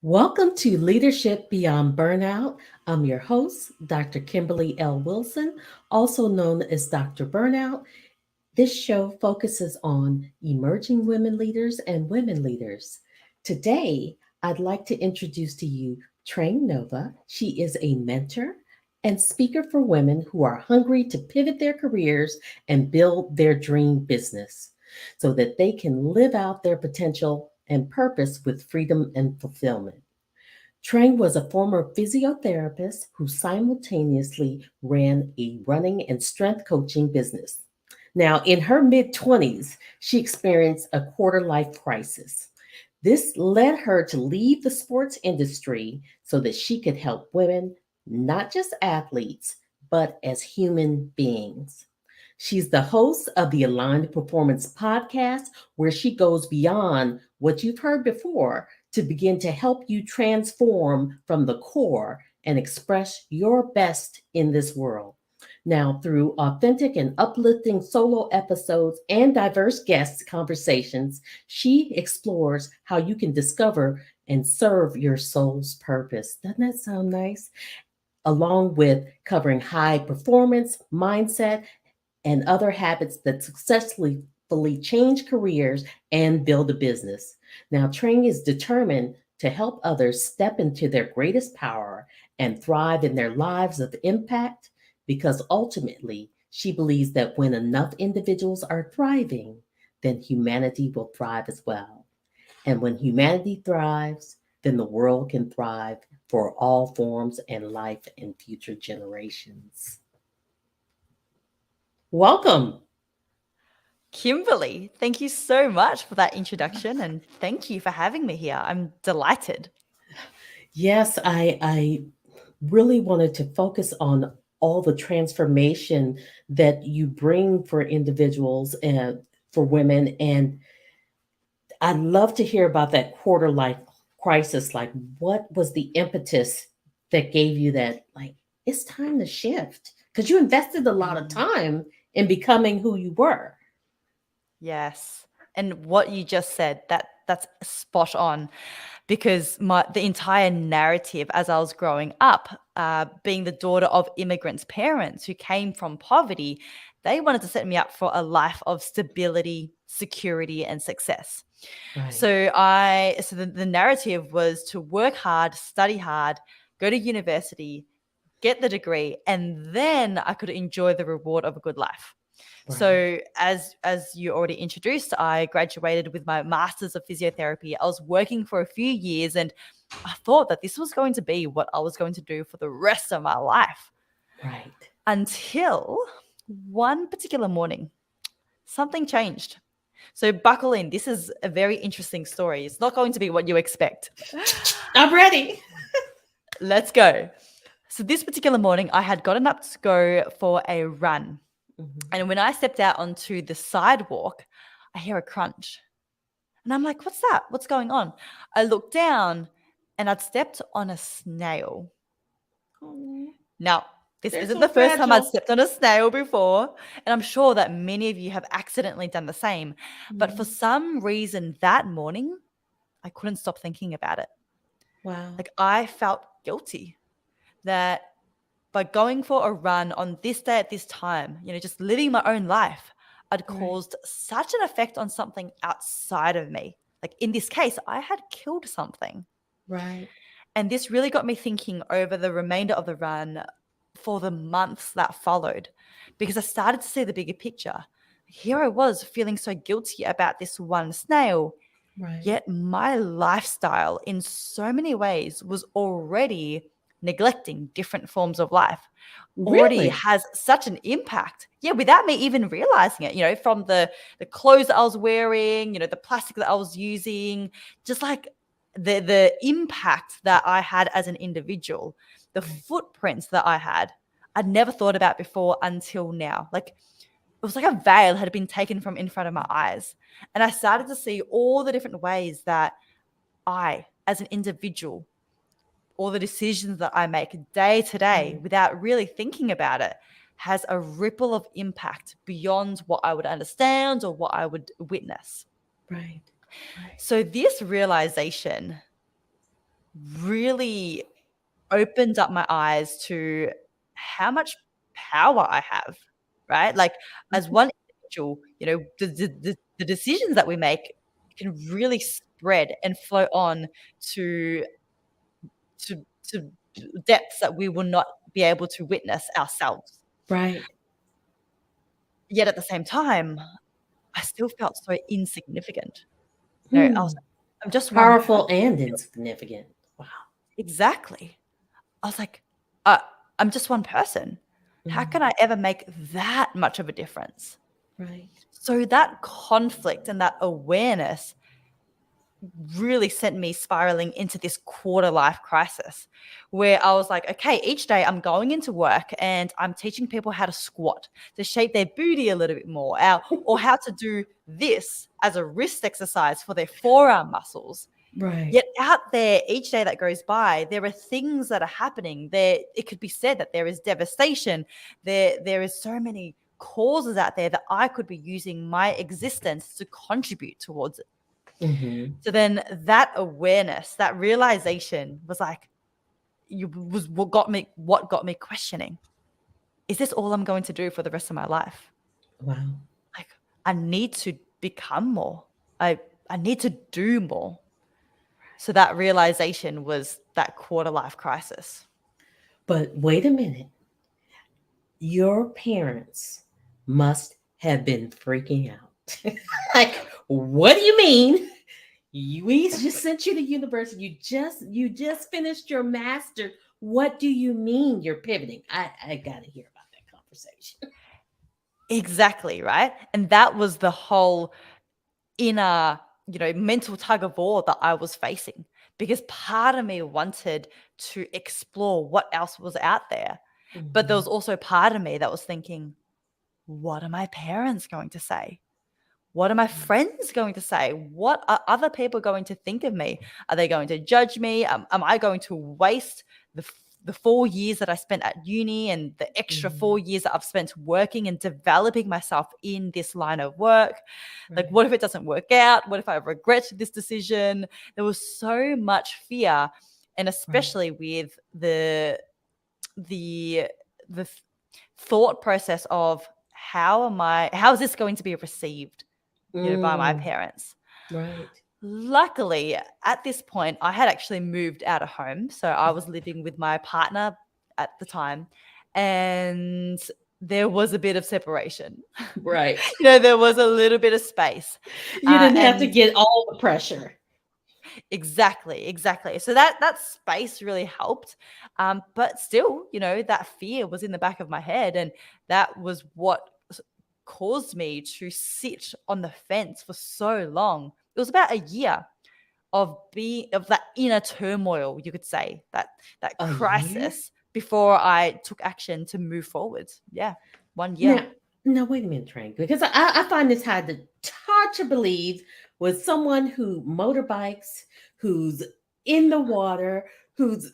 Welcome to Leadership Beyond Burnout. I'm your host, Dr. Kimberly L. Wilson, also known as Dr. Burnout. This show focuses on emerging women leaders and women leaders. Today, I'd like to introduce to you TRANG NOVA. She is a mentor and speaker for women who are hungry to pivot their careers and build their dream business so that they can live out their potential and purpose with freedom and fulfillment. Trang was a former physiotherapist who simultaneously ran a running and strength coaching business. Now, in her mid 20s, she experienced a quarter life crisis. This led her to leave the sports industry so that she could help women, not just athletes, but as human beings. She's the host of the Aligned Performance podcast, where she goes beyond what you've heard before to begin to help you transform from the core and express your best in this world. Now, through authentic and uplifting solo episodes and diverse guest conversations, she explores how you can discover and serve your soul's purpose. Doesn't that sound nice? Along with covering high performance, mindset, and other habits that successfully change careers and build a business. Now, Tring is determined to help others step into their greatest power and thrive in their lives of impact because ultimately she believes that when enough individuals are thriving, then humanity will thrive as well. And when humanity thrives, then the world can thrive for all forms and life and future generations. Welcome. Kimberly, thank you so much for that introduction and thank you for having me here. I'm delighted. Yes, I really wanted to focus on all the transformation that you bring for individuals and for women. And I'd love to hear about that quarter life crisis. Like, what was the impetus that gave you that, like, it's time to shift? Because you invested a lot of Mm. time in becoming who you were. Yes. And what you just said, that's spot on because the entire narrative as I was growing up, being the daughter of immigrants' parents who came from poverty, they wanted to set me up for a life of stability, security, and success. Right, So the narrative was to work hard, study hard, go to university, get the degree, and then I could enjoy the reward of a good life. right, So as you already introduced, I graduated with my master's of physiotherapy. I was working for a few years and I thought that this was going to be what I was going to do for the rest of my life right. until one particular morning, something changed. So buckle in. This is a very interesting story. It's not going to be what you expect. I'm ready. Let's go. So this particular morning, I had gotten up to go for a run. Mhm. And when I stepped out onto the sidewalk, I hear a crunch. And I'm like, what's that? What's going on? I looked down and I'd stepped on a snail. Oh, Now, this they're isn't so the first time I'd fragile. stepped on a snail before. And I'm sure that many of you have accidentally done the same. But for Mhm. some reason that morning, I couldn't stop thinking about it. Wow. Like I felt guilty that by going for a run on this day at this time, just living my own life, I'd Right, caused such an effect on something outside of me. Like in this case, I had killed something. right, And this really got me thinking over the remainder of the run for the months that followed, because I started to see the bigger picture. Here I was feeling so guilty about this one snail, right. yet my lifestyle in so many ways was already neglecting different forms of life, already Really? has such an impact. Yeah, without me even realizing it, from the clothes that I was wearing, the plastic that I was using, just like the impact that I had as an individual, the Right, footprints that I had, I'd never thought about before until now. Like it was like a veil had been taken from in front of my eyes. And I started to see all the different ways that I, as an individual, all the decisions that I make day to day right, without really thinking about it has a ripple of impact beyond what I would understand or what I would witness. right, right. So this realization really opened up my eyes to how much power I have, right? Like as Mhm. one individual, the decisions that we make can really spread and flow on to to depths that we will not be able to witness ourselves. Right. Yet at the same time, I still felt so insignificant. I was Hmm. like, I'm just one person. Powerful and insignificant. Wow. Exactly. I was like, uh, I'm just one person. How Mm. can I ever make that much of a difference? Right. So that conflict and that awareness really sent me spiraling into this quarter life crisis where I was like, okay, each day I'm going into work and I'm teaching people how to squat to shape their booty a little bit more or how to do this as a wrist exercise for their forearm muscles. Right. Yet out there, each day that goes by, there are things that are happening. There, it could be said that there is devastation. There is so many causes out there that I could be using my existence to contribute towards it. Hmm. So then that awareness, that realization was like, was what got me questioning. Is this all I'm going to do for the rest of my life? Wow. Like, I need to become more. I need to do more. So that realization was that quarter life crisis. But wait a minute. Your parents must have been freaking out. Like, what do you mean? We just sent you to university. You just finished your master. What do you mean you're pivoting? I gotta hear about that conversation. Exactly, right? And that was the whole inner, mental tug of war that I was facing because part of me wanted to explore what else was out there. But there was Mhm. also part of me that was thinking, what are my parents going to say? What are my friends going to say? What are other people going to think of me? Are they going to judge me? Am I going to waste the 4 years that I spent at uni and the extra Mhm. 4 years that I've spent working and developing myself in this line of work? Like, Right. what if it doesn't work out? What if I regret this decision? There was so much fear, and Right. especially with the the thought process of how is this going to be received, by my Mm. parents. Right. Luckily, at this point, I had actually moved out of home. So I was living with my partner at the time, and there was a bit of separation. Right. There was a little bit of space. You didn't have to And get all the pressure. exactly, exactly. So that space really helped. But still, that fear was in the back of my head. And that was what caused me to sit on the fence for so long. It was about a year of that inner turmoil, you could say, that A year? crisis before I took action to move forward. Yeah, 1 year. Now, now wait a minute, Frank, because I find this hard to believe with someone who motorbikes, who's in the water, who's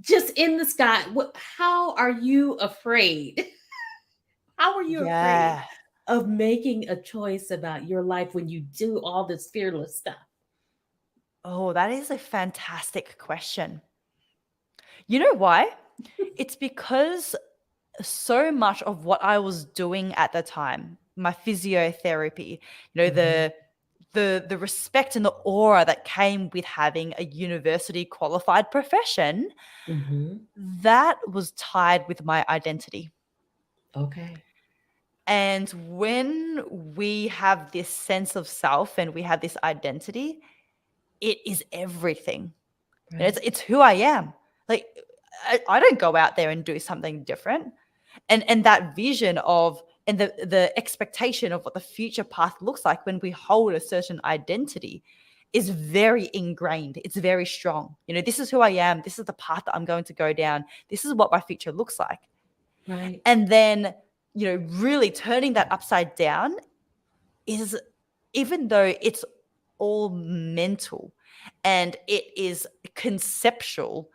just in the sky. How are you afraid? How are you afraid Yeah. of making a choice about your life when you do all this fearless stuff? Oh, that is a fantastic question. You know why? It's because so much of what I was doing at the time, my physiotherapy, Hmm. the respect and the aura that came with having a university qualified profession, Hmm. that was tied with my identity. Okay. And when we have this sense of self and we have this identity, it is everything. It's Right. it's who I am. Like I don't go out there and do something different. And that vision of and the expectation of what the future path looks like when we hold a certain identity is very ingrained. It's very strong. This is who I am. This is the path that I'm going to go down. This is what my future looks like. Right. And then, really turning that upside down is, even though it's all mental and it is conceptual,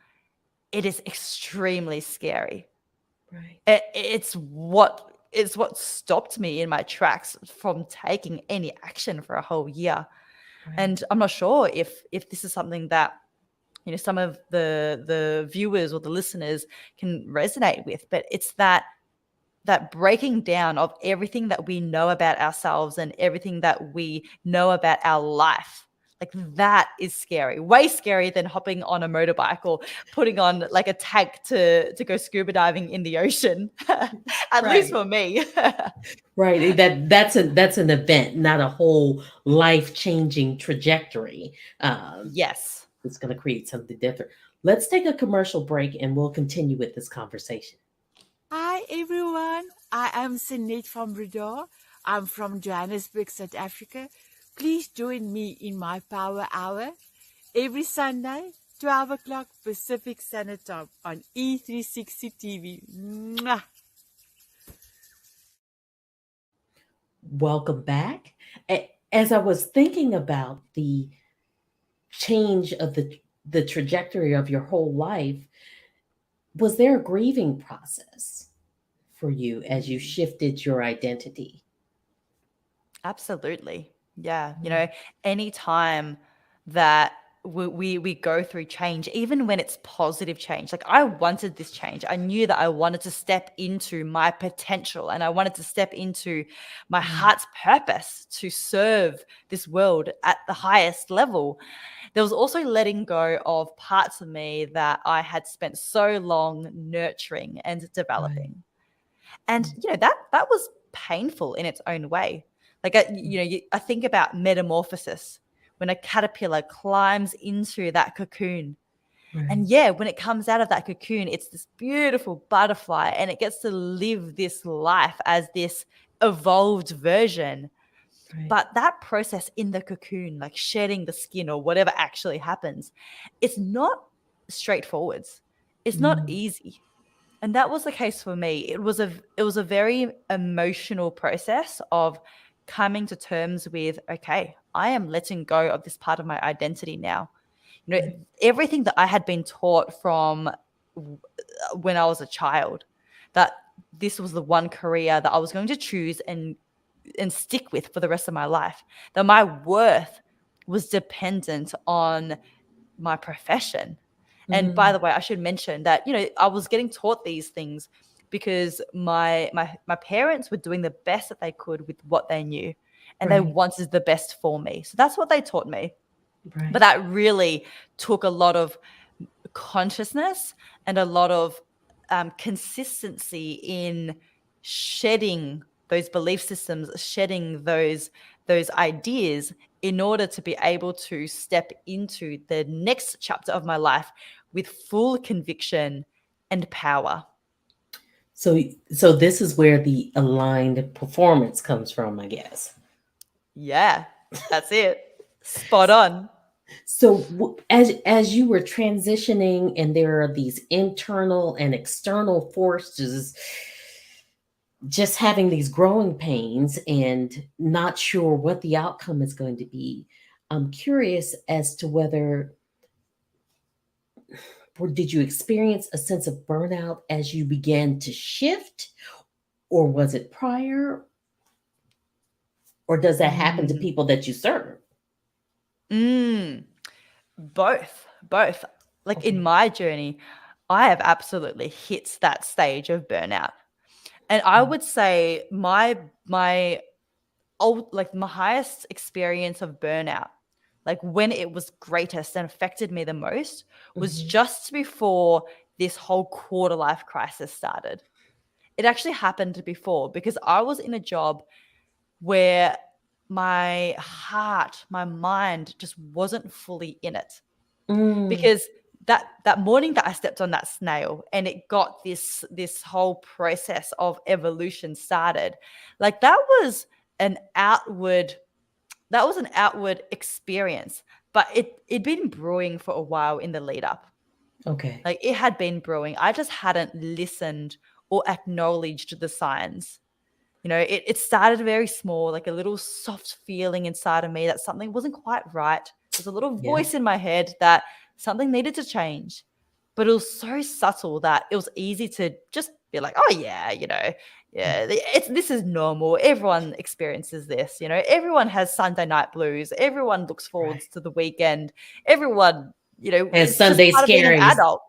it is extremely scary. Right. It's what stopped me in my tracks from taking any action for a whole year. Right. And I'm not sure if this is something that some of the viewers or the listeners can resonate with. But it's that breaking down of everything that we know about ourselves and everything that we know about our life. Like, that is scary, way scarier than hopping on a motorbike or putting on like a tank to go scuba diving in the ocean. At least Right. for me. Right. That's an event, not a whole life-changing trajectory. Um, Yes. it's going to create something different. Let's take a commercial break and we'll continue with this conversation. Hi everyone, I am Sinead from Brador. I'm from Johannesburg, South Africa. Please join me in my Power Hour every Sunday, 12 o'clock Pacific Standard Time on E360 TV. Mwah! Welcome back. As I was thinking about the change of the trajectory of your whole life, was there a grieving process for you as you Mm, shifted your identity? Absolutely. Yeah. Mm. Any time that we go through change, even when it's positive change, like I wanted this change. I knew that I wanted to step into my potential and I wanted to step into my Right. heart's purpose to serve this world at the highest level. There was also letting go of parts of me that I had spent so long nurturing and Right. developing. And that was painful in its own way. Like I think about metamorphosis, when a caterpillar climbs into that cocoon, Right. and yeah, when it comes out of that cocoon, it's this beautiful butterfly and it gets to live this life as this evolved version. Right. But that process in the cocoon, like shedding the skin or whatever actually happens, it's not straightforward. It's not Mm. easy. And that was the case for me. It was a very emotional process of coming to terms with, okay, I am letting go of this part of my identity now. Right. Everything that I had been taught from when I was a child, that this was the one career that I was going to choose and stick with for the rest of my life. That my worth was dependent on my profession. And by Mm. the way, I should mention that I was getting taught these things because my parents were doing the best that they could with what they knew, and they Right. wanted the best for me. So that's what they taught me. But Right. that really took a lot of consciousness and a lot of consistency in shedding those belief systems, shedding those ideas in order to be able to step into the next chapter of my life with full conviction and power. So this is where the aligned performance comes from, I guess. Yeah, that's it. Spot on. So as you were transitioning, and there are these internal and external forces, just having these growing pains and not sure what the outcome is going to be. I'm curious as to whether, or did you experience a sense of burnout as you began to shift, or was it prior, or does that happen to Mm, people that you serve? mm, both. Like in Okay. my journey, I have absolutely hit that stage of burnout. And I would say my like my highest experience of burnout, like when it was greatest and affected me the most, was Mm-hmm. just before this whole quarter life crisis started. It actually happened before because I was in a job where my heart, my mind just wasn't fully in it. Mm. Because that morning that I stepped on that snail and it got this whole process of evolution started, like an outward that was an outward experience, but it'd been brewing for a while in the lead up. Okay. Like it had been brewing. I just hadn't listened or acknowledged the signs. It started very small, like a little soft feeling inside of me that something wasn't quite right. There's a little Yeah. voice in my head that something needed to change. But it was so subtle that it was easy to just be like, oh, yeah, yeah, this is normal. Everyone experiences this, everyone has Sunday night blues. Everyone looks forwards Right. to the weekend. Everyone And it's just Sunday part of being an scaries. adult.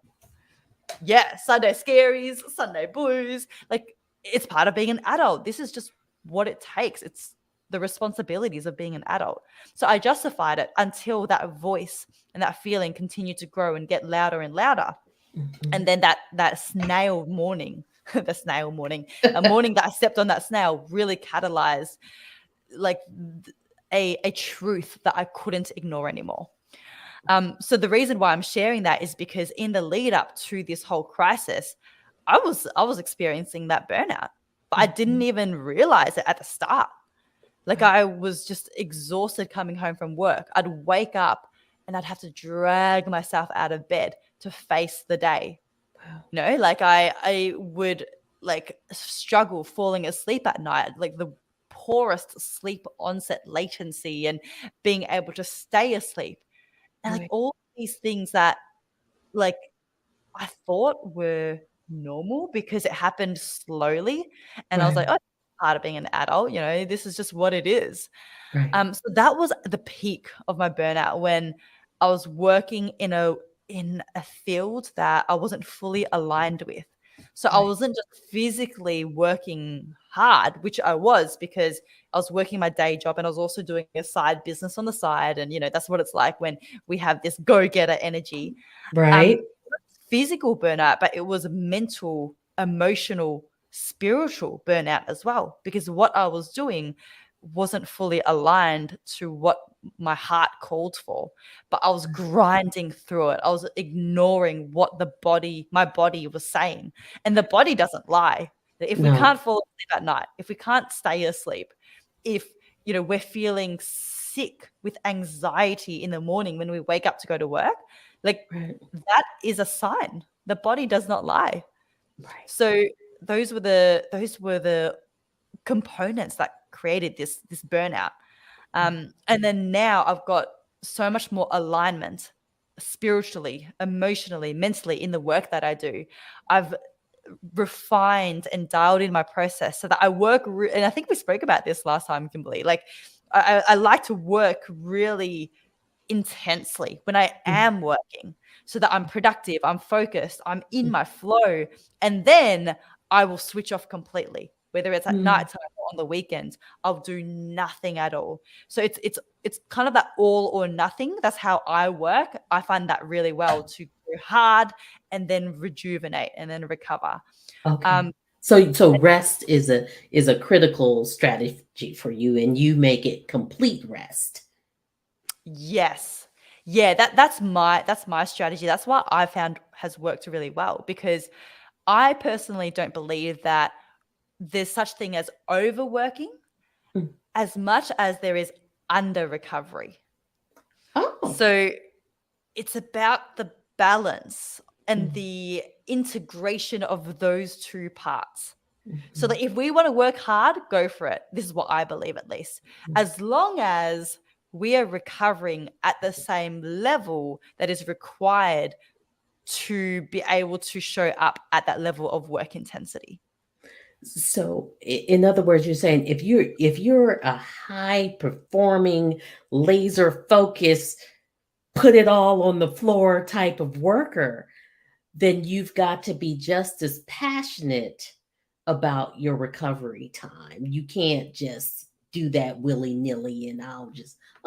Yeah, Sunday scaries, Sunday blues. Like, it's part of being an adult. This is just what it takes. It's the responsibilities of being an adult. So I justified it until that voice and that feeling continued to grow and get louder and louder. And then that snail morning, the snail morning, a morning that I stepped on that snail really catalyzed like a truth that I couldn't ignore anymore. So the reason why I'm sharing that is because in the lead up to this whole crisis, I was experiencing that burnout, but I didn't even realize it at the start. Like, I was just exhausted coming home from work. I'd wake up and I'd have to drag myself out of bed to face the day. Wow. Like I would like struggle falling asleep at night, like the poorest sleep onset latency and being able to stay asleep. And like Right. all these things that like I thought were normal because it happened slowly. And I was like, Right. oh, part of being an adult, this is just what it is. Right. So that was the peak of my burnout when I was working in a field that I wasn't fully aligned with. So I Right. wasn't just physically working hard, which I was because I was working my day job and I was also doing a side business on the side. And, that's what it's like when we have this go-getter energy. Right. Physical burnout, but it was mental, emotional, spiritual burnout as well, because what I was doing wasn't fully aligned to what my heart called for, but I was grinding through it. I was ignoring what my body was saying. And the body doesn't lie. If we No. can't fall asleep at night, if we can't stay asleep, if we're feeling sick with anxiety in the morning when we wake up to go to work, like Right. that is a sign. The body does not lie. Right. So those were the components that created this burnout. And then now I've got so much more alignment spiritually, emotionally, mentally in the work that I do. I've refined and dialed in my process so that I work and I think we spoke about this last time, Kimberly. Like I like to work really intensely when I am working so that I'm productive, I'm focused, I'm in my flow, and then I will switch off completely. Whether it's at nighttime or on the weekends, I'll do nothing at all. So it's kind of that all or nothing. That's how I work. I find that really well, to go hard and then rejuvenate and then recover. Okay. So rest is a critical strategy for you, and you make it complete rest. Yes. Yeah, that's my strategy. That's what I found has worked really well, because I personally don't believe that there's such thing as overworking Mm. as much as there is under recovery. Oh. So it's about the balance and the integration of those two parts. So that if we want to work hard, go for it. This is what I believe, at least. As long as we are recovering at the same level that is required to be able to show up at that level of work intensity. So in other words, you're saying if you're a high performing, laser focused, put it all on the floor type of worker, then you've got to be just as passionate about your recovery time. You can't just do that willy-nilly and I'll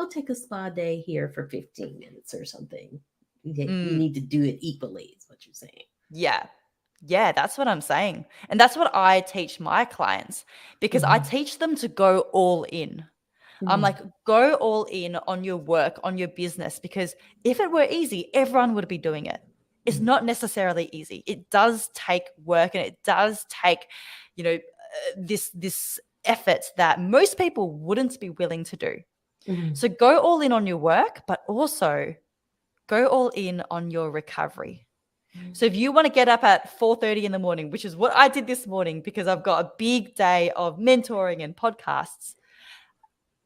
take a spa day here for 15 minutes or something. You need to do it equally, is what you're saying. Yeah. Yeah, that's what I'm saying. And that's what I teach my clients, because I teach them to go all in. I'm like, go all in on your work, on your business, because if it were easy, everyone would be doing it. It's not necessarily easy. It does take work, and it does take, this effort that most people wouldn't be willing to do. So go all in on your work, but also go all in on your recovery. So if you want to get up at 4:30 in the morning, which is what I did this morning because I've got a big day of mentoring and podcasts,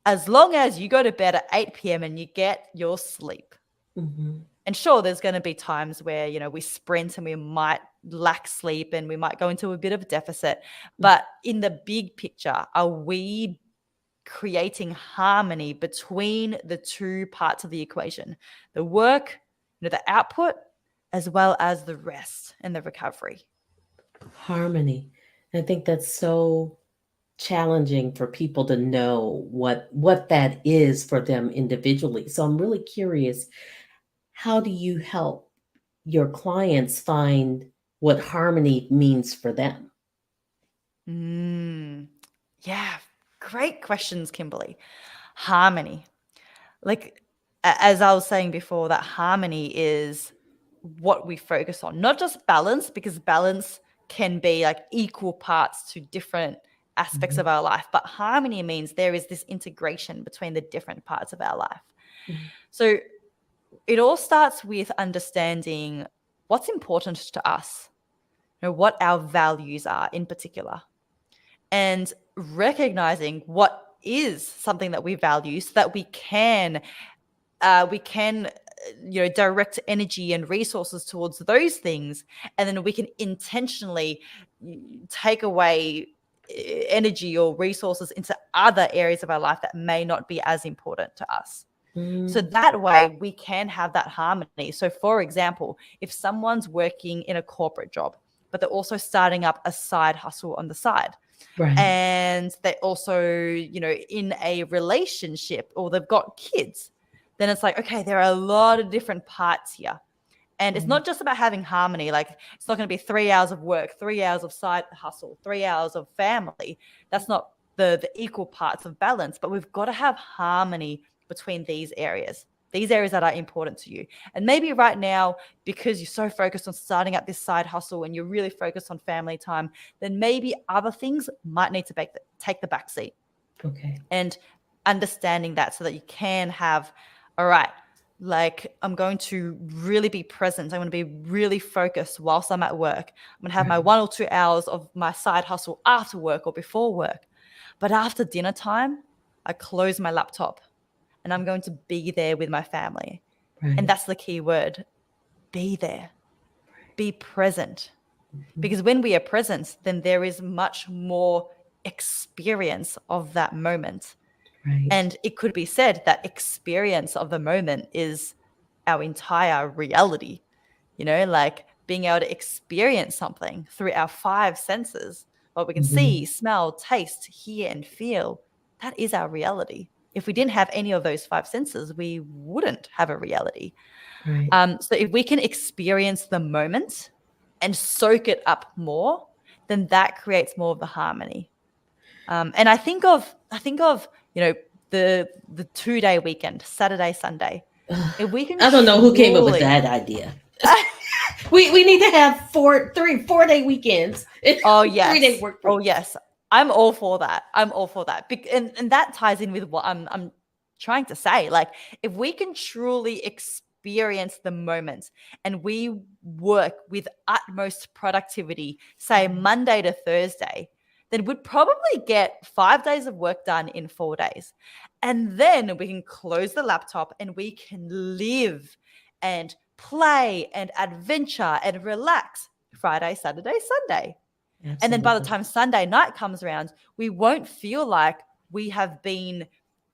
as long as you go to bed at 8 p.m. and you get your sleep. And sure, there's going to be times where, we sprint and we might lack sleep and we might go into a bit of a deficit. But in the big picture, are we creating harmony between the two parts of the equation, the work the output as well as the rest and the recovery. Harmony. I think that's so challenging for people to know what that is for them individually. So I'm really curious, how do you help your clients find what harmony means for them? Yeah, great questions, Kimberly. Harmony. Like, as I was saying before, that harmony is what we focus on, not just balance, because balance can be like equal parts to different aspects Mhm. of our life. But harmony means there is this integration between the different parts of our life. Mhm. So it all starts with understanding what's important to us, what our values are in particular, and recognizing what is something that we value so that we can direct energy and resources towards those things, and then we can intentionally take away energy or resources into other areas of our life that may not be as important to us. So Mm, that way we can have that harmony. So for example, if someone's working in a corporate job, but they're also starting up a side hustle on the side, right. and they're also, in a relationship, or they've got kids, then it's like, okay, there are a lot of different parts here. And it's Right. not just about having harmony. Like, it's not going to be 3 hours of work, 3 hours of side hustle, 3 hours of family. That's not the equal parts of balance, but we've got to have harmony between these areas that are important to you. And maybe right now, because you're so focused on starting up this side hustle and you're really focused on family time, then maybe other things might need to take the back seat. Okay. And understanding that, so that you can have, all right, like, I'm going to really be present. I'm going to be really focused whilst I'm at work. I'm going to have my Right. 1 or 2 hours of my side hustle after work or before work. But after dinner time, I close my laptop and I'm going to be there with my family. Right. And that's the key word: be there, be present. Mhm. Because when we are present, then there is much more experience of that moment. Right. And it could be said that experience of the moment is our entire reality, like being able to experience something through our 5 senses, what we can see, Mhm. smell, taste, hear, and feel. That is our reality. If we didn't have any of those 5 senses, we wouldn't have a reality. Right. So if we can experience the moment and soak it up more, then that creates more of the harmony. And I think of the 2-day weekend, Saturday, Sunday. If we can I don't know who came up with truly, that idea. We need to have 4 day weekends. oh 3 day yes, work oh weeks. yes, I'm all for that. I'm all for that. And that ties in with what I'm trying to say. Like, if we can truly experience the moment and we work with utmost productivity, say Monday to Thursday, then we'd probably get 5 days of work done in 4 days. And then we can close the laptop and we can live and play and adventure and relax Friday, Saturday, Sunday. And then by the Absolutely. time Sunday night comes around, we won't feel like we have been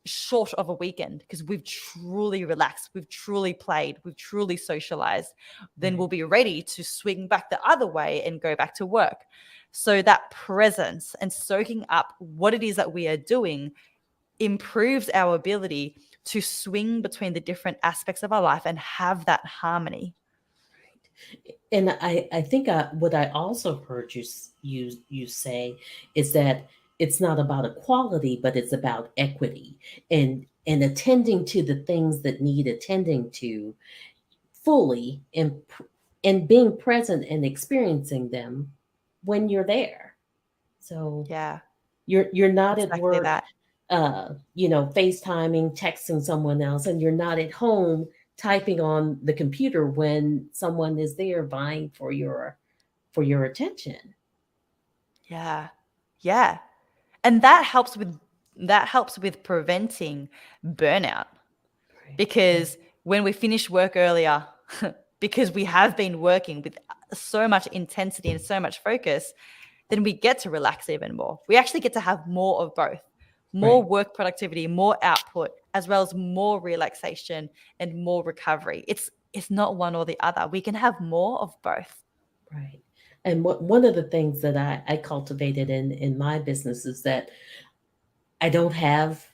short of a weekend, because we've truly relaxed, we've truly played, we've truly socialized. Then Right. we'll be ready to swing back the other way and go back to work. So that presence and soaking up what it is that we are doing improves our ability to swing between the different aspects of our life and have that harmony. And I think what I also heard you say is that it's not about equality, but it's about equity and attending to the things that need attending to fully, and being present and experiencing them when you're there. So Yeah, you're not at exactly work, that. FaceTiming, texting someone else, and you're not at home typing on the computer when someone is there vying for your attention. Yeah. Yeah. And that helps with preventing burnout, Right. because when we finish work earlier, because we have been working with so much intensity and so much focus, then we get to relax even more. We actually get to have more of both: more Right. work productivity, more output, as well as more relaxation and more recovery. it's not one or the other. We can have more of both. Right. And one of the things that I cultivated in my business is that I don't have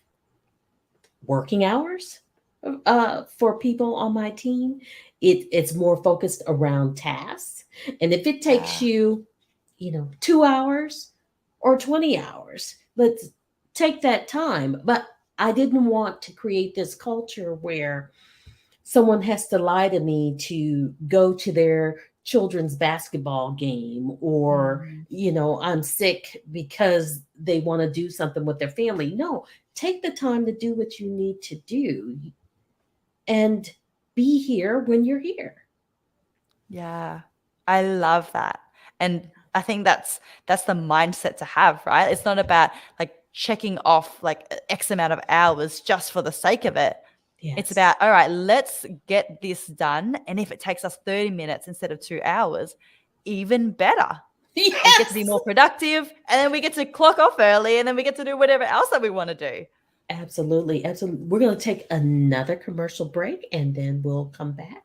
working hours for people on my team. It's more focused around tasks. And if it takes Yeah. you, 2 hours or 20 hours, let's take that time. But I didn't want to create this culture where someone has to lie to me to go to their children's basketball game, or Mm. I'm sick because they want to do something with their family. No, take the time to do what you need to do and be here when you're here. Yeah, I love that. And I think that's the mindset to have, right? It's not about like checking off like X amount of hours just for the sake of it. It's Yes. about, all right, let's get this done. And if it takes us 30 minutes instead of 2 hours, even better. We get to be Yes. more productive, and then we get to clock off early, and then we get to do whatever else that we want to do. Absolutely. Absolutely. We're going to take another commercial break and then we'll come back.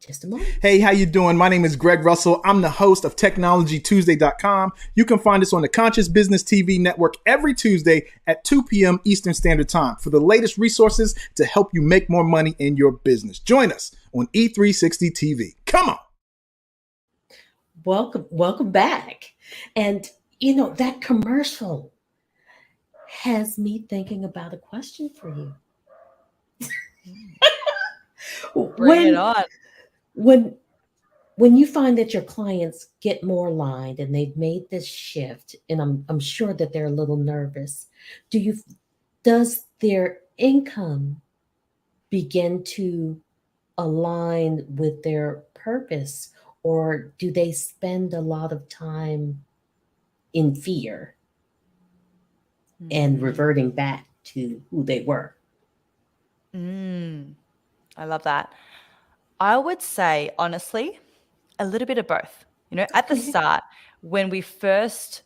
Just a moment. Hey, how you doing? My name is Greg Russell. I'm the host of TechnologyTuesday.com. You can find us on the Conscious Business TV network every Tuesday at 2 p.m. Eastern Standard Time for the latest resources to help you make more money in your business. Join us on E360 TV. Come on. Welcome back. And that commercial has me thinking about a question for you. Bring it on. When you find that your clients get more aligned and they've made this shift, and I'm sure that they're a little nervous, does their income begin to align with their purpose, or do they spend a lot of time in fear and reverting back to who they were? I love that. I would say, honestly, a little bit of both. At the Okay. start, when we first,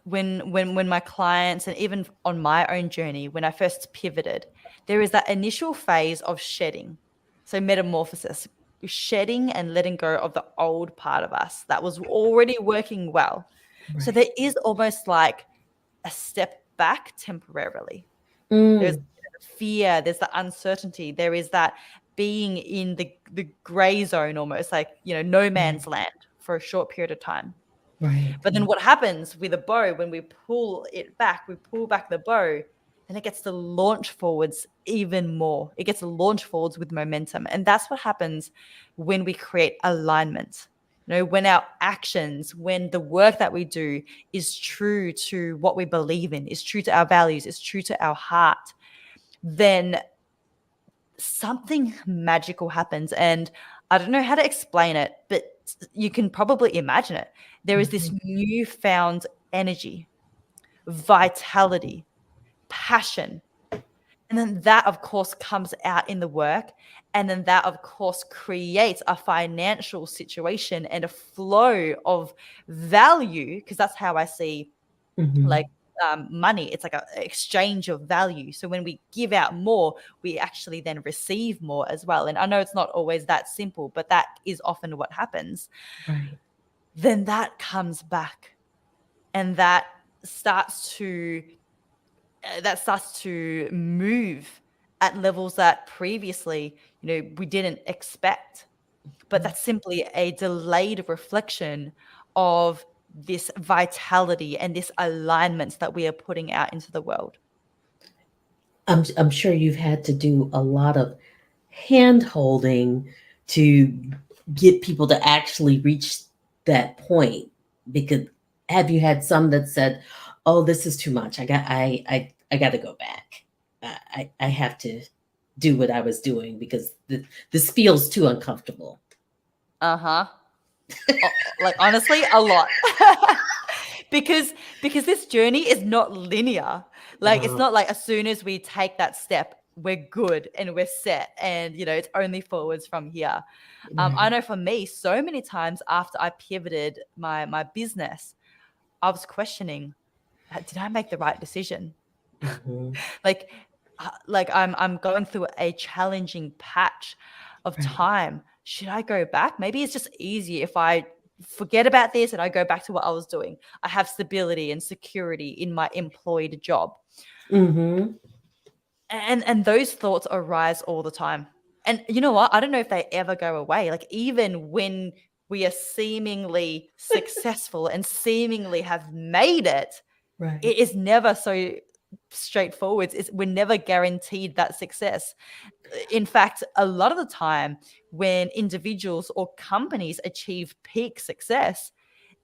when my clients, and even on my own journey, when I first pivoted, there is that initial phase of shedding. So metamorphosis, shedding and letting go of the old part of us that was already working well. So Right. there is almost like a step back temporarily. There's Mm, the fear, there's the uncertainty, there is that being in the gray zone, almost like, no man's land for a short period of time. right. But then what happens with a bow, when we pull it back, we pull back the bow, then it gets to launch forwards even more. It gets to launch forwards with momentum. And that's what happens when we create alignment. When our actions, when the work that we do is true to what we believe in, is true to our values, is true to our heart, then something magical happens. And I don't know how to explain it, but you can probably imagine it. There is this newfound energy, vitality, passion. And then that, of course, comes out in the work. And then that, of course, creates a financial situation and a flow of value, because that's how I see like money. It's like an exchange of value. So when we give out more, we actually then receive more as well. And I know it's not always that simple, but that is often what happens. Right. Then that comes back, and that starts to move at levels that previously, we didn't expect. But that's simply a delayed reflection of this vitality and this alignment that we are putting out into the world. I'm sure you've had to do a lot of hand holding to get people to actually reach that point. Because have you had some that said, "Oh, this is too much. I got to go back. I have to do what I was doing because this feels too uncomfortable." Like, honestly, a lot. because this journey is not linear. Like, it's not like as soon as we take that step, we're good and we're set, and it's only forwards from here. I know for me, so many times after I pivoted my business, I was questioning, did I make the right decision? Like I'm going through a challenging patch. of Right. time. Should I go back? Maybe it's just easier if I forget about this and I go back to what I was doing. I have stability and security in my employed job. Mm-hmm. And those thoughts arise all the time. And you know what? I don't know if they ever go away. Like, even when we are seemingly successful and seemingly have made it, Right. it is never so straightforward. We're never guaranteed that success. In fact, a lot of the time when individuals or companies achieve peak success,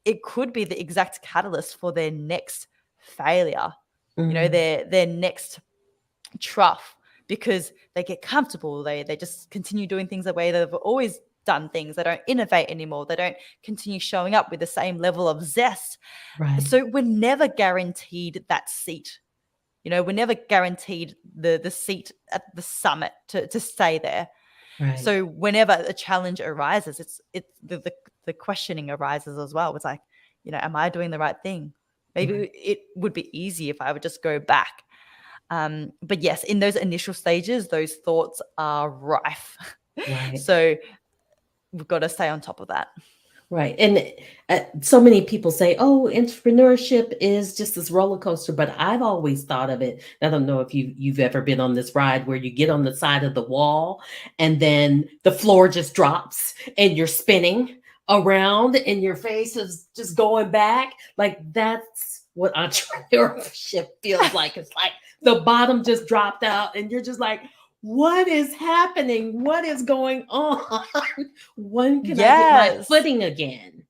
it could be the exact catalyst for their next failure, Mm-hmm. their next trough, because they get comfortable. They just continue doing things the way they've always done things. They don't innovate anymore. They don't continue showing up with the same level of zest. Right. So we're never guaranteed that seat. We're never guaranteed the seat at the summit to stay there. Right. So whenever a challenge arises, it's the questioning arises as well. It's like, am I doing the right thing? Maybe Right. it would be easy if I would just go back. But yes, in those initial stages, those thoughts are rife. Right. So we've got to stay on top of that. Right. And so many people say, oh, entrepreneurship is just this roller coaster. But I've always thought of it. I don't know if you've ever been on this ride where you get on the side of the wall and then the floor just drops and you're spinning around and your face is just going back. Like, that's what entrepreneurship feels like. It's like the bottom just dropped out and you're just like, what is happening? What is going on? When can I get my Yes. footing again?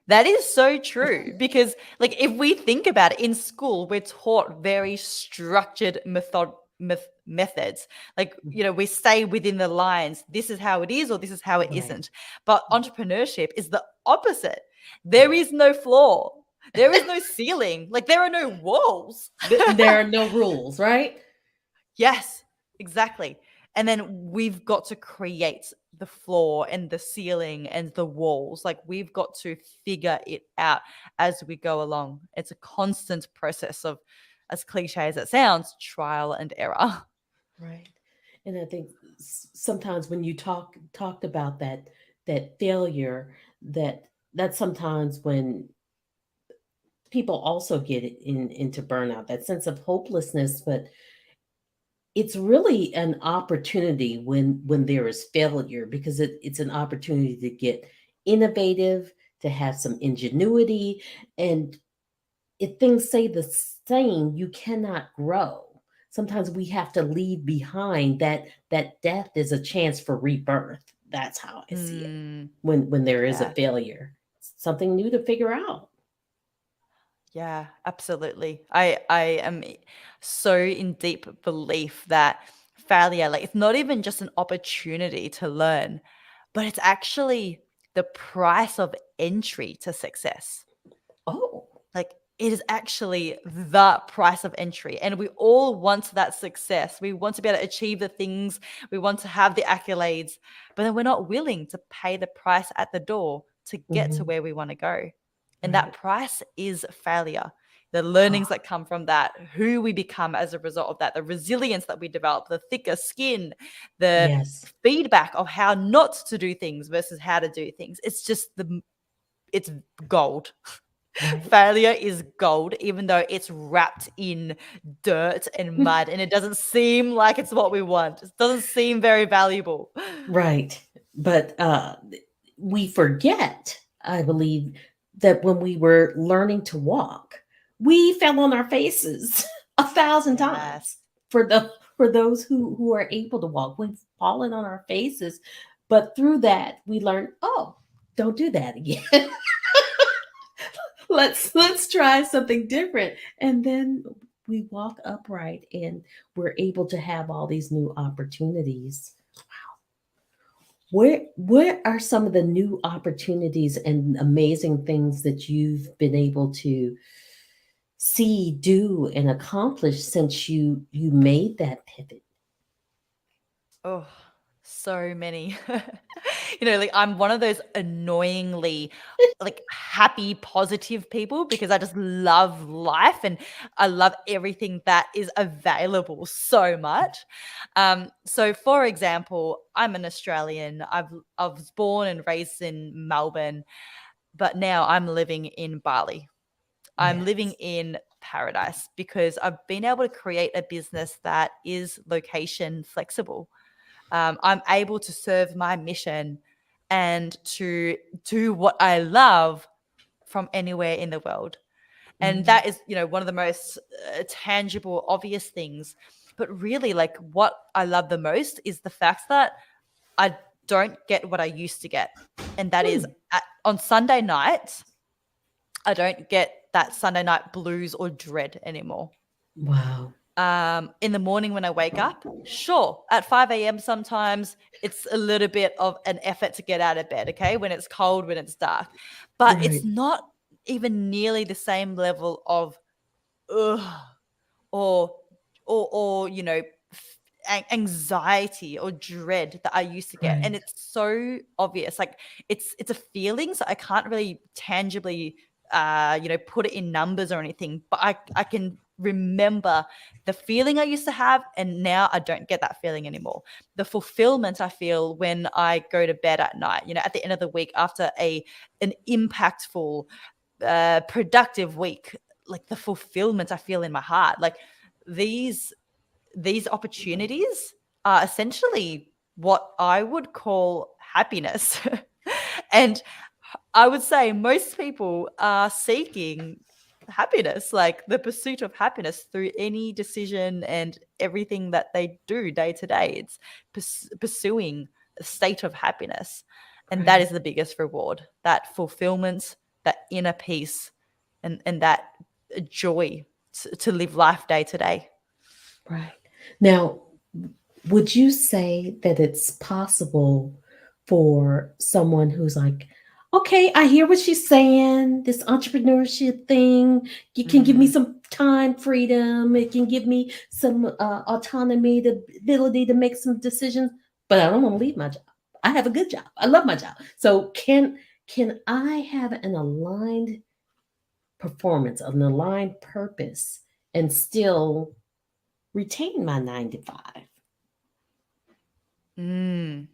That is so true, because like, if we think about it, in school we're taught very structured methods. Like, we stay within the lines. This is how it is, or this is how it Right. isn't. But entrepreneurship is the opposite. There is no floor. There is no ceiling. Like, there are no walls. There are no rules, right? Yes, exactly. And then we've got to create the floor and the ceiling and the walls. Like, we've got to figure it out as we go along. It's a constant process of, as cliche as it sounds, trial and error. Right. And I think sometimes when you talked about that failure, that sometimes when people also get into burnout, that sense of hopelessness, but it's really an opportunity when there is failure, because it's an opportunity to get innovative, to have some ingenuity. And if things stay the same, you cannot grow. Sometimes we have to leave behind that death is a chance for rebirth. That's how I see it. When there is a Yeah. failure, something new to figure out. Yeah, absolutely. I am so in deep belief that failure, like, it's not even just an opportunity to learn, but it's actually the price of entry to success. Oh, Like, it is actually the price of entry. And we all want that success. We want to be able to achieve the things. We want to have the accolades, but then we're not willing to pay the price at the door to get to mhm, where we want to go. And right. that price is failure. The learnings that come from that, who we become as a result of that, the resilience that we develop, the thicker skin, the Yes. feedback of how not to do things versus how to do things. It's just it's gold. Right. Failure is gold, even though it's wrapped in dirt and mud and it doesn't seem like it's what we want. It doesn't seem very valuable. Right. But we forget, I believe, that when we were learning to walk, we fell on our faces 1,000 Yes. times. For those who are able to walk, we've fallen on our faces. But through that, we learned, oh, don't do that again. Let's try something different. And then we walk upright and we're able to have all these new opportunities. What are some of the new opportunities and amazing things that you've been able to see, do, and accomplish since you made that pivot? Oh, so many. Like I'm one of those annoyingly like happy, positive people because I just love life and I love everything that is available so much. So for example, I'm an Australian. I was born and raised in Melbourne, but now I'm living in Bali. I'm living Yes. in paradise because I've been able to create a business that is location flexible. I'm able to serve my mission and to do what I love from anywhere in the world. And Mhm. that is, one of the most tangible, obvious things. But really, like what I love the most is the fact that I don't get what I used to get. And that is on Sunday nights, I don't get that Sunday night blues or dread anymore. Wow. In the morning when I wake up, sure, at 5 a.m. sometimes it's a little bit of an effort to get out of bed, okay, when it's cold, when it's dark. But it's Right. not even nearly the same level of ugh, or anxiety or dread that I used to get. And Right. it's so obvious. Like it's a feeling, so I can't really tangibly put it in numbers or anything, but I can remember the feeling I used to have, and now I don't get that feeling anymore. The fulfillment I feel when I go to bed at night, at the end of the week after an impactful productive week, like the fulfillment I feel in my heart, like these opportunities are essentially what I would call happiness. And I would say most people are seeking happiness, like the pursuit of happiness through any decision and everything that they do day to day. It's pursuing a state of happiness. And that Right. is the biggest reward, that fulfillment, that inner peace, and that joy to live life day to day. Right. Now, would you say that it's possible for someone who's like, okay, I hear what she's saying, this entrepreneurship thing, it can give me Mm. some time freedom, it can give me some autonomy, the ability to make some decisions, but I don't want to leave my job. I have a good job. I love my job. So can I have an aligned performance, an aligned purpose, and still retain my 9 to 5? Mm.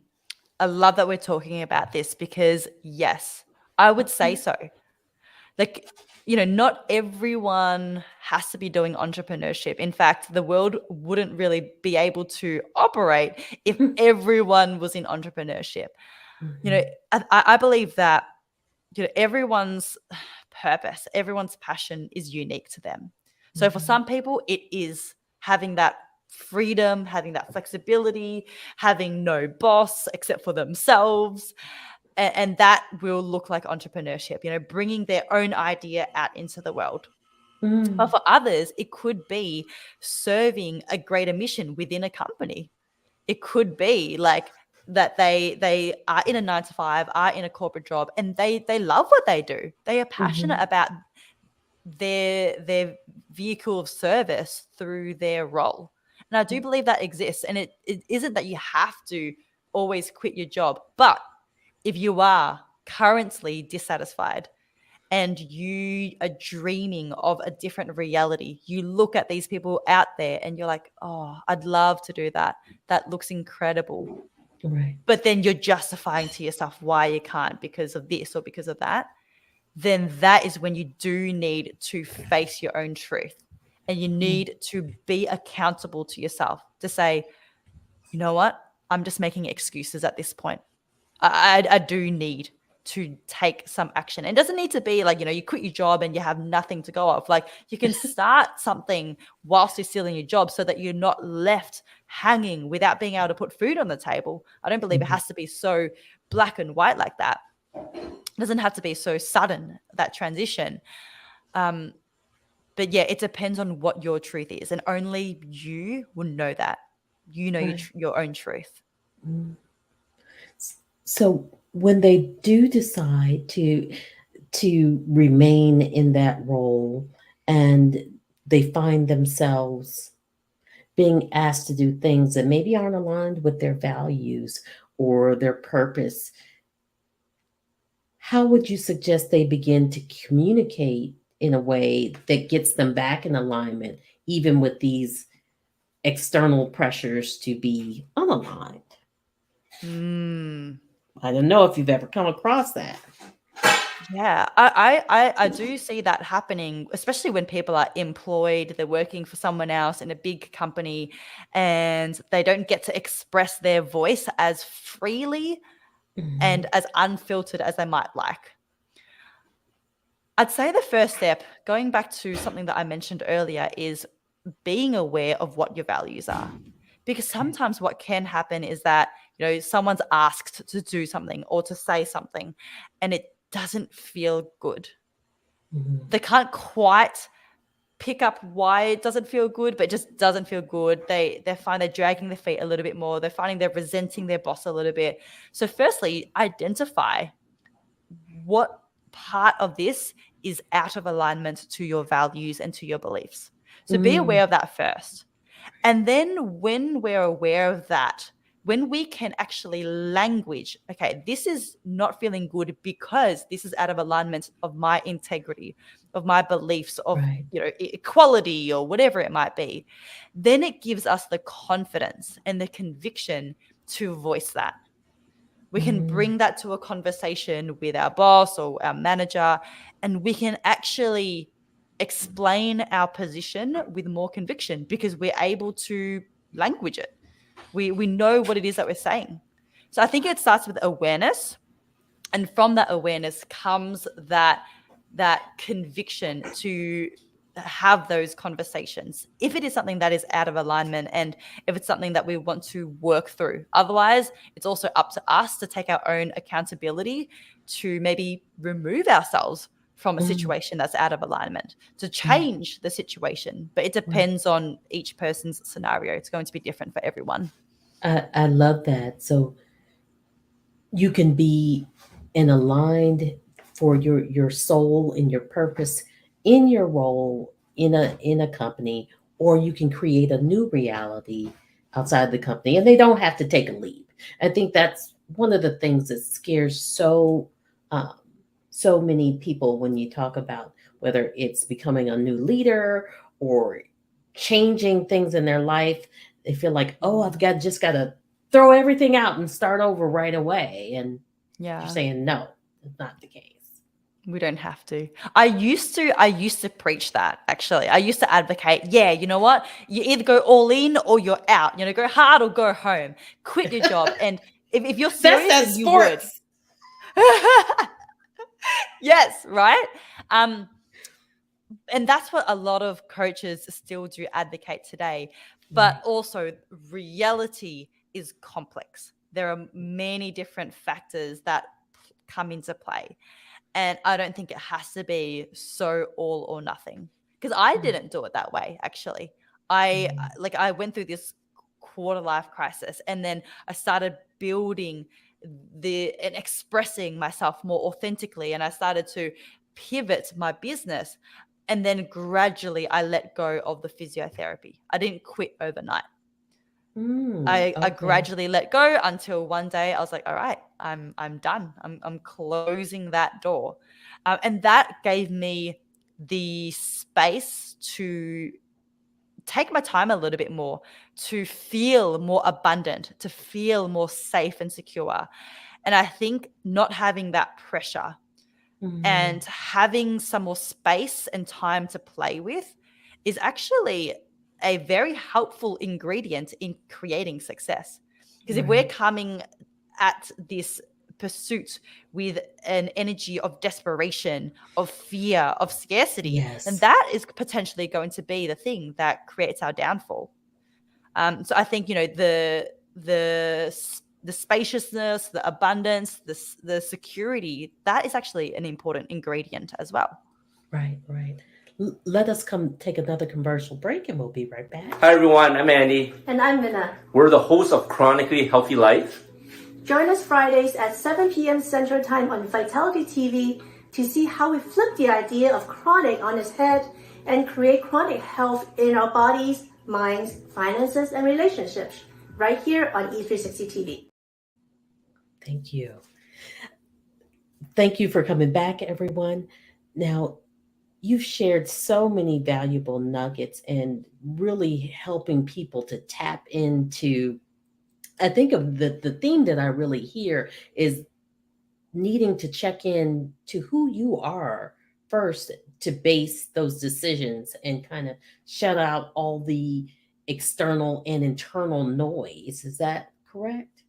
I love that we're talking about this because, yes, I would say so. Like, not everyone has to be doing entrepreneurship. In fact, the world wouldn't really be able to operate if everyone was in entrepreneurship. Mhm. I believe that, everyone's purpose, everyone's passion is unique to them. So for Mhm. some people, it is having that freedom, having that flexibility, having no boss except for themselves. And that will look like entrepreneurship, bringing their own idea out into the world. But Mm. for others, it could be serving a greater mission within a company. It could be like that they are in a 9 to 5, are in a corporate job, and they love what they do. They are passionate Mhm. about their vehicle of service through their role. And I do believe that exists. And it isn't that you have to always quit your job, but if you are currently dissatisfied and you are dreaming of a different reality, you look at these people out there and you're like, oh, I'd love to do that. That looks incredible. Right. But then you're justifying to yourself why you can't because of this or because of that. Then that is when you do need to face your own truth, and you need to be accountable to yourself to say, you know what? I'm just making excuses at this point. I do need to take some action. It doesn't need to be like, you quit your job and you have nothing to go off. Like you can start something whilst you're still in your job so that you're not left hanging without being able to put food on the table. I don't believe it Mhm. has to be so black and white like that. It doesn't have to be so sudden, that transition. Um, but yeah, it depends on what your truth is. And only you will know that. You know Right. your own truth. Mm. So when they do decide to remain in that role and they find themselves being asked to do things that maybe aren't aligned with their values or their purpose, how would you suggest they begin to communicate in a way that gets them back in alignment, even with these external pressures to be unaligned? Mm. I don't know if you've ever come across that. Yeah, I do see that happening, especially when people are employed, they're working for someone else in a big company, and they don't get to express their voice as freely and as unfiltered as they might like. I'd say the first step, going back to something that I mentioned earlier, is being aware of what your values are. Because sometimes what can happen is that, someone's asked to do something or to say something, and it doesn't feel good. Mhm. They can't quite pick up why it doesn't feel good, but it just doesn't feel good. They find they're dragging their feet a little bit more. They're finding they're resenting their boss a little bit. So firstly, identify what part of this is out of alignment to your values and to your beliefs. So be aware of that first. And then when we're aware of that, when we can actually language, okay, this is not feeling good because this is out of alignment of my integrity, of my beliefs, of Right. equality or whatever it might be, then it gives us the confidence and the conviction to voice that. We can bring that to a conversation with our boss or our manager, and we can actually explain our position with more conviction because we're able to language it. We know what it is that we're saying. So I think it starts with awareness, and from that awareness comes that conviction to have those conversations if it is something that is out of alignment and if it's something that we want to work through. Otherwise, it's also up to us to take our own accountability to maybe remove ourselves from a situation that's out of alignment, to change the situation. But it depends on each person's scenario. It's going to be different for everyone. I love that. So you can be in aligned for your soul and your purpose in your role in a company, or you can create a new reality outside the company, and they don't have to take a leap. I think that's one of the things that scares um, so many people when you talk about whether it's becoming a new leader or changing things in their life. They feel like, oh, I've just got to throw everything out and start over right away. And you're Yeah. saying no, it's not the case. We don't have to. I used to preach that, actually. I used to advocate, yeah, you know what? You either go all in or you're out. Go hard or go home. Quit your job. And if you're serious, That's that then you would. sports. Yes, right? And that's what a lot of coaches still do advocate today. But also, reality is complex. There are many different factors that come into play. And I don't think it has to be so all or nothing, because I didn't do it that way. Actually, I went through this quarter life crisis, and then I started building and expressing myself more authentically, and I started to pivot my business, and then gradually I let go of the physiotherapy. I didn't quit overnight. I gradually let go until one day I was like, all right, I'm done. I'm closing that door. And that gave me the space to take my time a little bit more, to feel more abundant, to feel more safe and secure. And I think not having that pressure and having some more space and time to play with is actually a very helpful ingredient in creating success. Because if we're coming at this pursuit with an energy of desperation, of fear, of scarcity, then that is potentially going to be the thing that creates our downfall. So I think, the spaciousness, the abundance, the security, that is actually an important ingredient as well. Right. Let us take another commercial break, and we'll be right back. Hi everyone, I'm Andy. And I'm Minna. We're the hosts of Chronically Healthy Life. Join us Fridays at 7 p.m. Central Time on Vitality TV to see how we flip the idea of chronic on its head and create chronic health in our bodies, minds, finances, and relationships right here on E360 TV. Thank you. Thank you for coming back, everyone. Now, you've shared so many valuable nuggets and really helping people to tap into. I think of the theme that I really hear is needing to check in to who you are first to base those decisions and kind of shut out all the external and internal noise. Is that correct?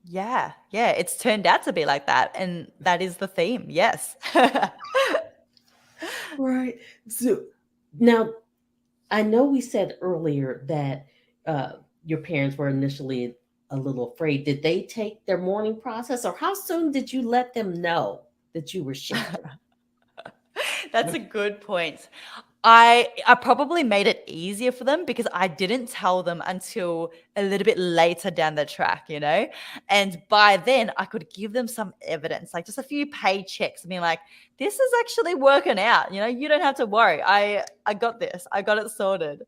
Yeah, it's turned out to be like that, and that is the theme. Yes. Right. So now I know we said earlier that uh, your parents were initially a little afraid. Did they take their mourning process, or how soon did you let them know that you were shifting? That's a good point. I probably made it easier for them because I didn't tell them until a little bit later down the track, you know? And by then I could give them some evidence, like just a few paychecks and being like, this is actually working out, you know, you don't have to worry. I got this. I got it sorted.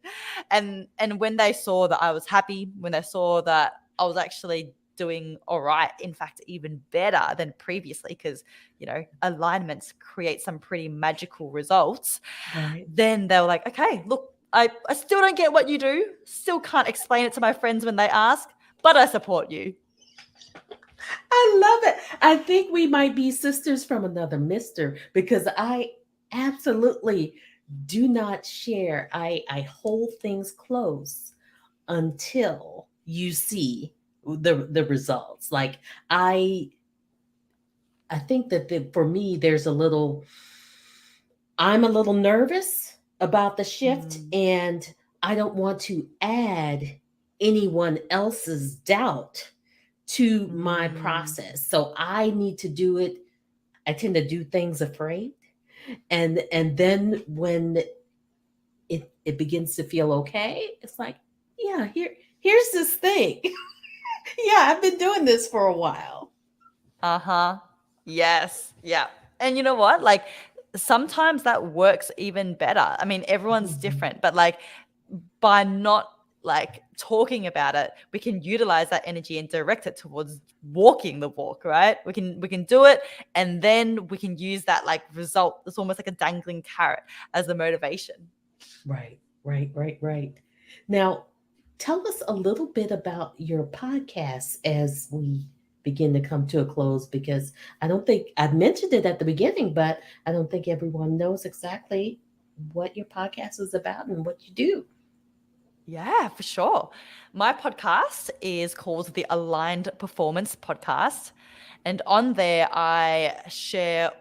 And when they saw that I was happy, when they saw that I was actually doing all right, in fact, even better than previously, because, you know, alignments create some pretty magical results, Right. then they were like, okay, look, I still don't get what you do, still can't explain it to my friends when they ask, but I support you. I love it. I think we might be sisters from another mister because I absolutely do not share. I hold things close until you see the results. Like I I think that for me there's a little I'm a little nervous about the shift Mm. and I don't want to add anyone else's doubt to my Mm. process. So I need to do it. I tend to do things afraid. And then when it begins to feel okay, it's like, yeah, here's this thing. Yeah, I've been doing this for a while. Uh-huh. Yes. Yeah. And you know what? Like sometimes that works even better. I mean, everyone's Mhm. different, but like by not like talking about it, we can utilize that energy and direct it towards walking the walk, right? We can do it, and then we can use that like result. It's almost like a dangling carrot as the motivation. Right, right. Now, tell us a little bit about your podcast as we begin to come to a close because I don't think I've mentioned it at the beginning, but I don't think everyone knows exactly what your podcast is about and what you do. Yeah, for sure. My podcast is called the Aligned Performance Podcast. And on there, I share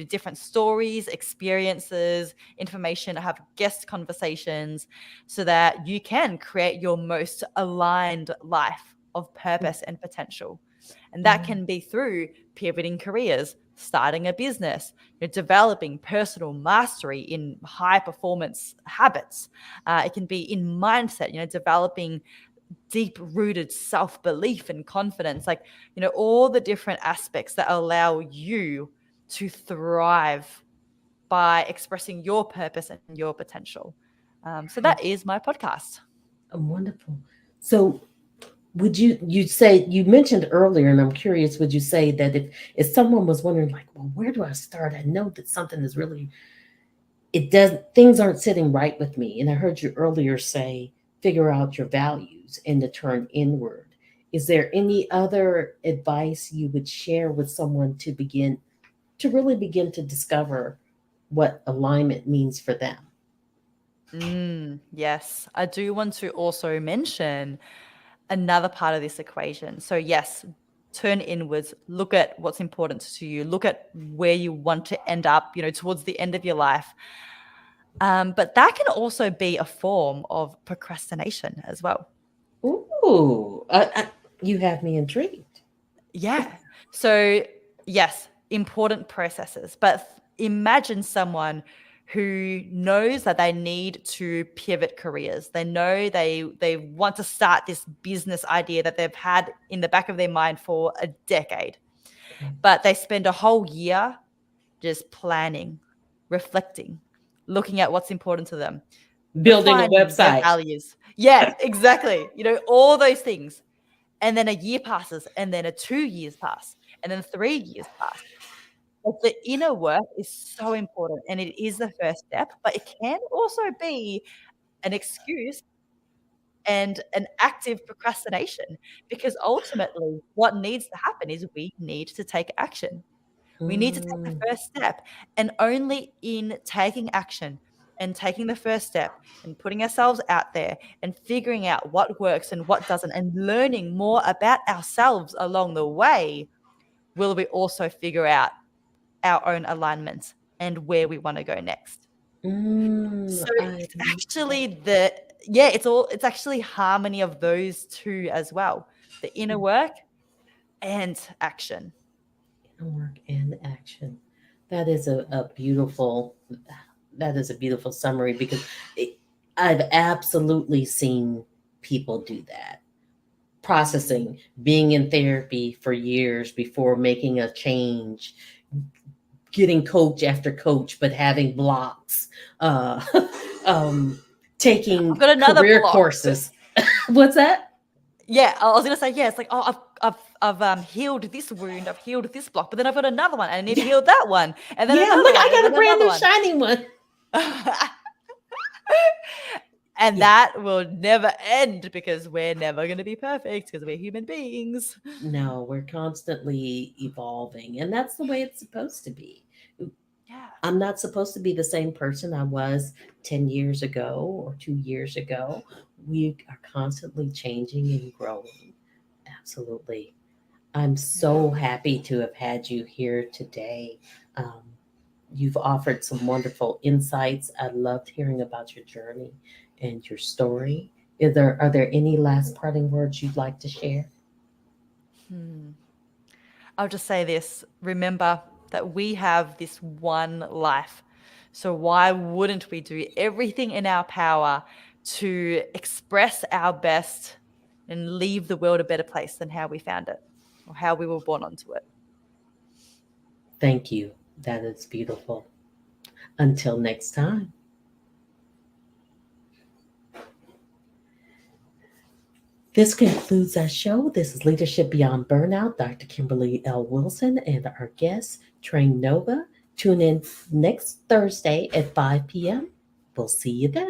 different stories, experiences, information. I have guest conversations so that you can create your most aligned life of purpose and potential. And that Wow. can be through pivoting careers, starting a business, developing personal mastery in high performance habits. It can be in mindset, developing deep rooted self belief and confidence, like, all the different aspects that allow you to thrive by expressing your purpose and your potential. So that is my podcast. Wonderful. So would you say you mentioned earlier, and I'm curious, would you say that if someone was wondering like, well, where do I start? I know that something is really it does things aren't sitting right with me. And I heard you earlier say figure out your values and to turn inward. Is there any other advice you would share with someone to really begin to discover what alignment means for them? Yes, I do want to also mention another part of this equation. So, yes, turn inwards, look at what's important to you, look at where you want to end up, towards the end of your life. But that can also be a form of procrastination as well. Ooh, you have me intrigued. Yeah. So, yes, important processes. But imagine someone who knows that they need to pivot careers. They know they want to start this business idea that they've had in the back of their mind for a decade. Okay. But they spend a whole year just planning, reflecting, looking at what's important to them, Building a defining their website. values. Yeah, exactly. All those things. And then a year passes, and then 2 years pass, and then 3 years pass. But the inner work is so important, and it is the first step, but it can also be an excuse and an active procrastination, because ultimately what needs to happen is we need to take action. We need to take the first step, and only in taking action and taking the first step and putting ourselves out there and figuring out what works and what doesn't and learning more about ourselves along the way will we also figure out our own alignments and where we want to go next. So it's actually it's actually harmony of those two as well. The inner work and action. Inner work and action. That is a beautiful summary, because I've absolutely seen people do that. Processing, being in therapy for years before making a change, getting coach after coach, but having blocks, taking I've got another career block. courses. What's that? Yeah, I was gonna say, yeah, it's like, oh, I've healed this wound, I've healed this block, but then I've got another one, and I need to heal that one, and then another Look, one, I got and a then brand new another shiny one. one. And that will never end, because we're never going to be perfect, because we're human beings. No, we're constantly evolving, and that's the way it's supposed to be. Yeah. I'm not supposed to be the same person I was 10 years ago or 2 years ago. We are constantly changing and growing. Absolutely. I'm so happy to have had you here today. You've offered some wonderful insights. I loved hearing about your journey and your story. Are there any last parting words you'd like to share? I'll just say this. Remember that we have this one life. So why wouldn't we do everything in our power to express our best and leave the world a better place than how we found it, or how we were born onto it? Thank you. That is beautiful. Until next time. This concludes our show. This is Leadership Beyond Burnout, Dr. Kimberly L. Wilson, and our guest, TRANG NOVA. Tune in next Thursday at 5 p.m. We'll see you then.